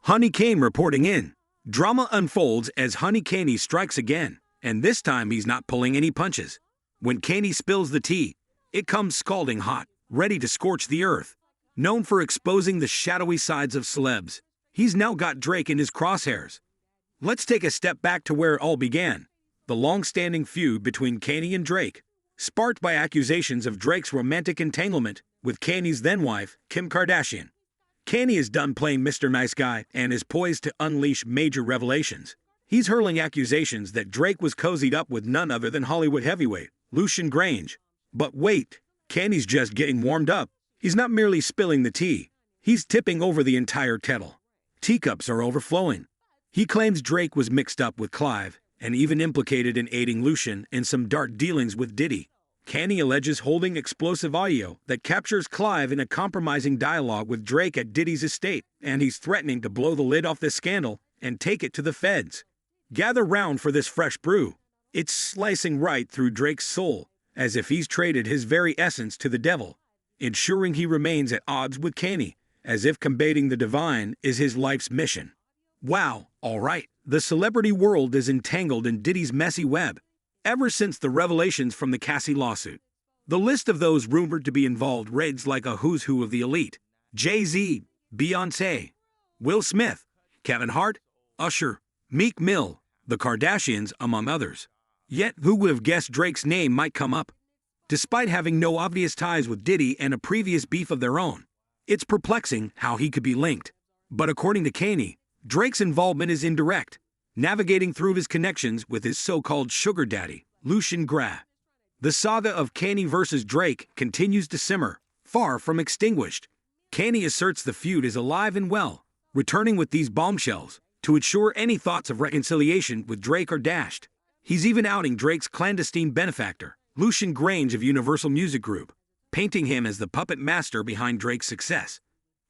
Honey Kane reporting in. Drama unfolds as Honey Kane strikes again, and this time he's not pulling any punches. When Kanye spills the tea, it comes scalding hot, ready to scorch the earth. Known for exposing the shadowy sides of celebs, he's now got Drake in his crosshairs. Let's take a step back to where it all began. The long-standing feud between Kanye and Drake, sparked by accusations of Drake's romantic entanglement with Kanye's then-wife, Kim Kardashian. Kanye is done playing Mr. Nice Guy and is poised to unleash major revelations. He's hurling accusations that Drake was cozied up with none other than Hollywood heavyweight, Lucian Grange. But wait, Kanye's just getting warmed up. He's not merely spilling the tea. He's tipping over the entire kettle. Teacups are overflowing. He claims Drake was mixed up with Clive and even implicated in aiding Lucian in some dark dealings with Diddy. Kanye alleges holding explosive audio that captures Clive in a compromising dialogue with Drake at Diddy's estate, and he's threatening to blow the lid off this scandal and take it to the feds. Gather round for this fresh brew. It's slicing right through Drake's soul, as if he's traded his very essence to the devil, ensuring he remains at odds with Kanye, as if combating the divine is his life's mission. Wow, all right, the celebrity world is entangled in Diddy's messy web. Ever since the revelations from the Cassie lawsuit, the list of those rumored to be involved reads like a who's who of the elite. Jay-Z, Beyoncé, Will Smith, Kevin Hart, Usher, Meek Mill, the Kardashians, among others. Yet, who would have guessed Drake's name might come up? Despite having no obvious ties with Diddy and a previous beef of their own, it's perplexing how he could be linked. But according to Kanye, Drake's involvement is indirect, navigating through his connections with his so-called sugar daddy, Lucian Grange. The saga of Kanye versus Drake continues to simmer, far from extinguished. Kanye asserts the feud is alive and well, returning with these bombshells to ensure any thoughts of reconciliation with Drake are dashed. He's even outing Drake's clandestine benefactor, Lucian Grange of Universal Music Group, painting him as the puppet master behind Drake's success.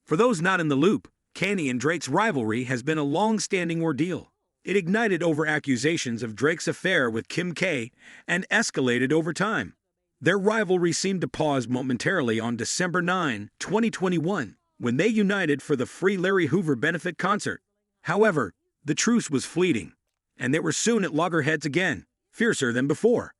For those not in the loop, Kanye and Drake's rivalry has been a long-standing ordeal. It ignited over accusations of Drake's affair with Kim K and escalated over time. Their rivalry seemed to pause momentarily on December 9, 2021, when they united for the Free Larry Hoover benefit concert. However, the truce was fleeting, and they were soon at loggerheads again, fiercer than before.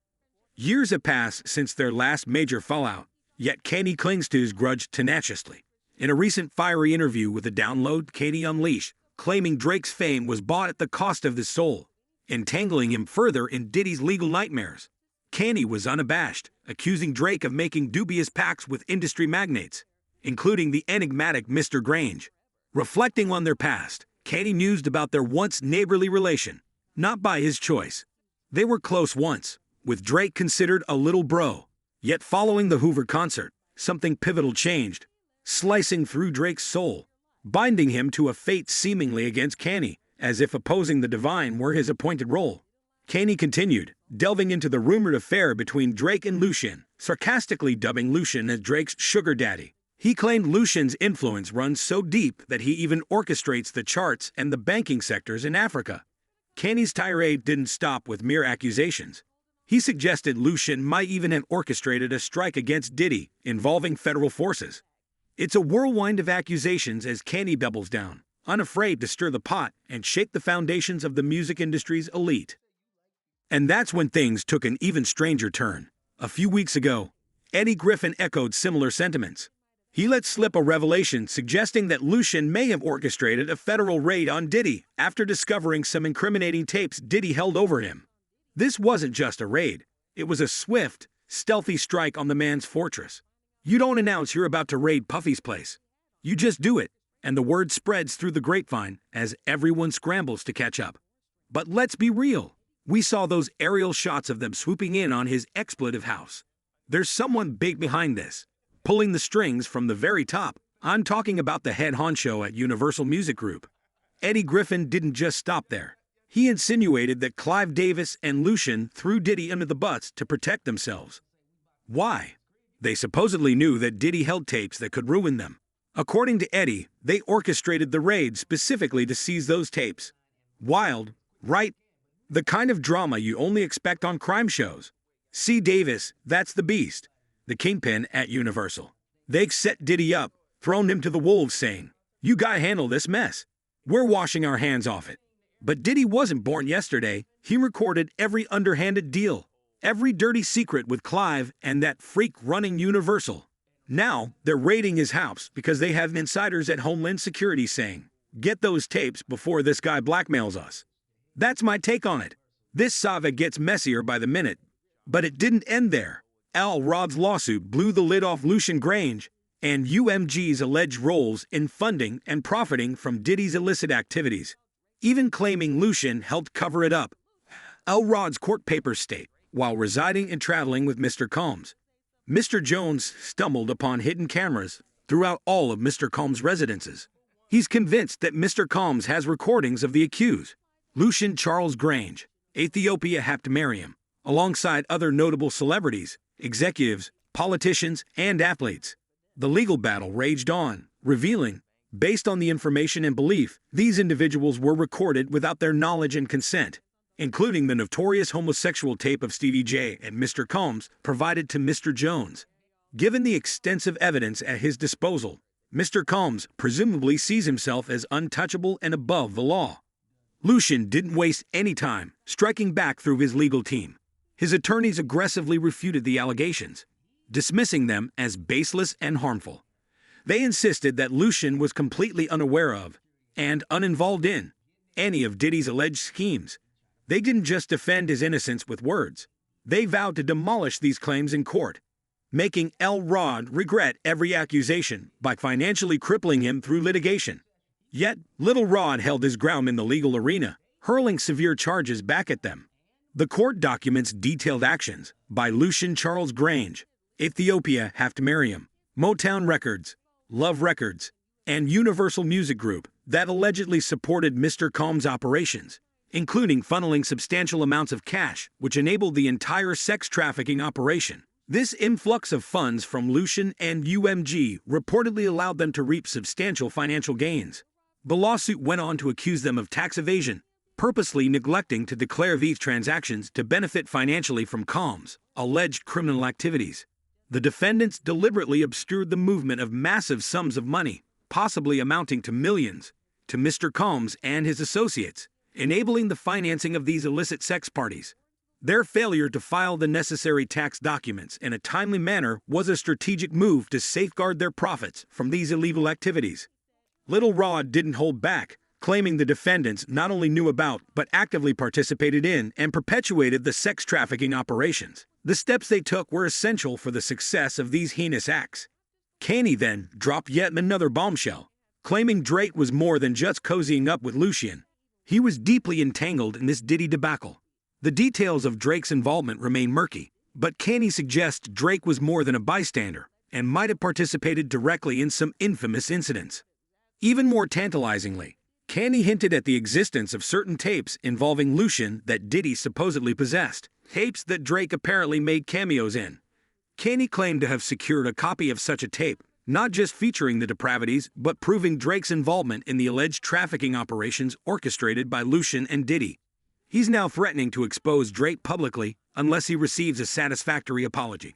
Years have passed since their last major fallout, yet Kanye clings to his grudge tenaciously. In a recent fiery interview with the Download, Kanye Unleashed, claiming Drake's fame was bought at the cost of his soul, entangling him further in Diddy's legal nightmares. Kanye was unabashed, accusing Drake of making dubious pacts with industry magnates, including the enigmatic Mr. Grange. Reflecting on their past, Kanye mused about their once neighborly relation, not by his choice. They were close once, with Drake considered a little bro. Yet following the Hoover concert, something pivotal changed, slicing through Drake's soul, binding him to a fate seemingly against Kanye, as if opposing the divine were his appointed role. Kanye continued, delving into the rumored affair between Drake and Lucian, sarcastically dubbing Lucian as Drake's sugar daddy. He claimed Lucian's influence runs so deep that he even orchestrates the charts and the banking sectors in Africa. Kanye's tirade didn't stop with mere accusations. He suggested Lucian might even have orchestrated a strike against Diddy, involving federal forces. It's a whirlwind of accusations as Kanye doubles down, unafraid to stir the pot and shake the foundations of the music industry's elite. And that's when things took an even stranger turn. A few weeks ago, Eddie Griffin echoed similar sentiments. He let slip a revelation suggesting that Lucian may have orchestrated a federal raid on Diddy after discovering some incriminating tapes Diddy held over him. This wasn't just a raid, it was a swift, stealthy strike on the man's fortress. You don't announce you're about to raid Puffy's place. You just do it, and the word spreads through the grapevine as everyone scrambles to catch up. But let's be real. We saw those aerial shots of them swooping in on his expletive house. There's someone big behind this, pulling the strings from the very top. I'm talking about the head honcho at Universal Music Group. Eddie Griffin didn't just stop there. He insinuated that Clive Davis and Lucian threw Diddy under the bus to protect themselves. Why? They supposedly knew that Diddy held tapes that could ruin them. According to Eddie, they orchestrated the raid specifically to seize those tapes. Wild, right? The kind of drama you only expect on crime shows. C. Davis, that's the beast, the kingpin at Universal. They set Diddy up, thrown him to the wolves saying, "You gotta handle this mess." We're washing our hands off it. But Diddy wasn't born yesterday. He recorded every underhanded deal, every dirty secret with Clive and that freak running Universal. Now, they're raiding his house because they have insiders at Homeland Security saying, "Get those tapes before this guy blackmails us." That's my take on it. This saga gets messier by the minute. But it didn't end there. Al Rod's lawsuit blew the lid off Lucian Grange and UMG's alleged roles in funding and profiting from Diddy's illicit activities, even claiming Lucian helped cover it up. Al Rod's court papers state, while residing and traveling with Mr. Combs, Mr. Jones stumbled upon hidden cameras throughout all of Mr. Combs' residences. He's convinced that Mr. Combs has recordings of the accused, Lucian Charles Grange, Ethiopia Haptemariam, alongside other notable celebrities, executives, politicians, and athletes. The legal battle raged on, revealing, based on the information and belief, these individuals were recorded without their knowledge and consent, including the notorious homosexual tape of Stevie J and Mr. Combs provided to Mr. Jones. Given the extensive evidence at his disposal, Mr. Combs presumably sees himself as untouchable and above the law. Lucian didn't waste any time striking back through his legal team. His attorneys aggressively refuted the allegations, dismissing them as baseless and harmful. They insisted that Lucian was completely unaware of, and uninvolved in, any of Diddy's alleged schemes. They didn't just defend his innocence with words. They vowed to demolish these claims in court, making L. Rod regret every accusation by financially crippling him through litigation. Yet, Little Rod held his ground in the legal arena, hurling severe charges back at them. The court documents detailed actions by Lucian Charles Grange, Ethiopia Haptemariam, Motown Records, Love Records, and Universal Music Group that allegedly supported Mr. Combs' operations, including funneling substantial amounts of cash, which enabled the entire sex trafficking operation. This influx of funds from Lucian and UMG reportedly allowed them to reap substantial financial gains. The lawsuit went on to accuse them of tax evasion, purposely neglecting to declare these transactions to benefit financially from Combs' alleged criminal activities. The defendants deliberately obscured the movement of massive sums of money, possibly amounting to millions, to Mr. Combs and his associates, enabling the financing of these illicit sex parties. Their failure to file the necessary tax documents in a timely manner was a strategic move to safeguard their profits from these illegal activities. Little Rod didn't hold back, claiming the defendants not only knew about but actively participated in and perpetuated the sex trafficking operations. The steps they took were essential for the success of these heinous acts. Kanye then dropped yet another bombshell, claiming Drake was more than just cozying up with Lucian. He was deeply entangled in this Diddy debacle. The details of Drake's involvement remain murky, but Kanye suggests Drake was more than a bystander and might have participated directly in some infamous incidents. Even more tantalizingly, Kanye hinted at the existence of certain tapes involving Lucian that Diddy supposedly possessed, tapes that Drake apparently made cameos in. Kanye claimed to have secured a copy of such a tape, not just featuring the depravities, but proving Drake's involvement in the alleged trafficking operations orchestrated by Lucian and Diddy. He's now threatening to expose Drake publicly unless he receives a satisfactory apology.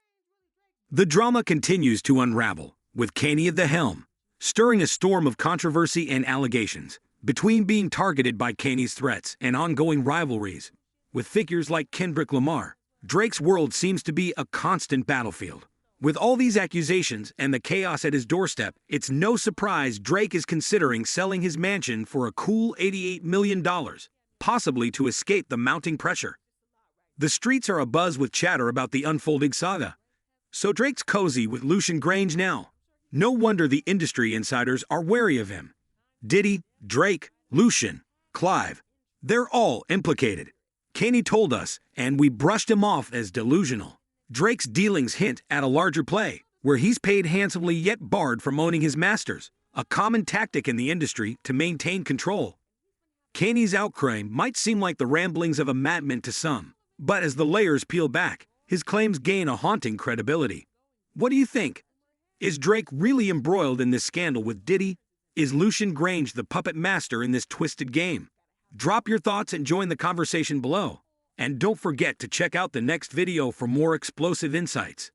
The drama continues to unravel, with Kanye at the helm, stirring a storm of controversy and allegations. Between being targeted by Kanye's threats and ongoing rivalries with figures like Kendrick Lamar, Drake's world seems to be a constant battlefield. With all these accusations and the chaos at his doorstep, it's no surprise Drake is considering selling his mansion for a cool $88 million, possibly to escape the mounting pressure. The streets are abuzz with chatter about the unfolding saga. So Drake's cozy with Lucian Grange now. No wonder the industry insiders are wary of him. Diddy, Drake, Lucian, Clive, they're all implicated. Kanye told us, and we brushed him off as delusional. Drake's dealings hint at a larger play, where he's paid handsomely yet barred from owning his masters, a common tactic in the industry to maintain control. Kanye's outcry might seem like the ramblings of a madman to some, but as the layers peel back, his claims gain a haunting credibility. What do you think? Is Drake really embroiled in this scandal with Diddy? Is Lucian Grange the puppet master in this twisted game? Drop your thoughts and join the conversation below. And don't forget to check out the next video for more explosive insights.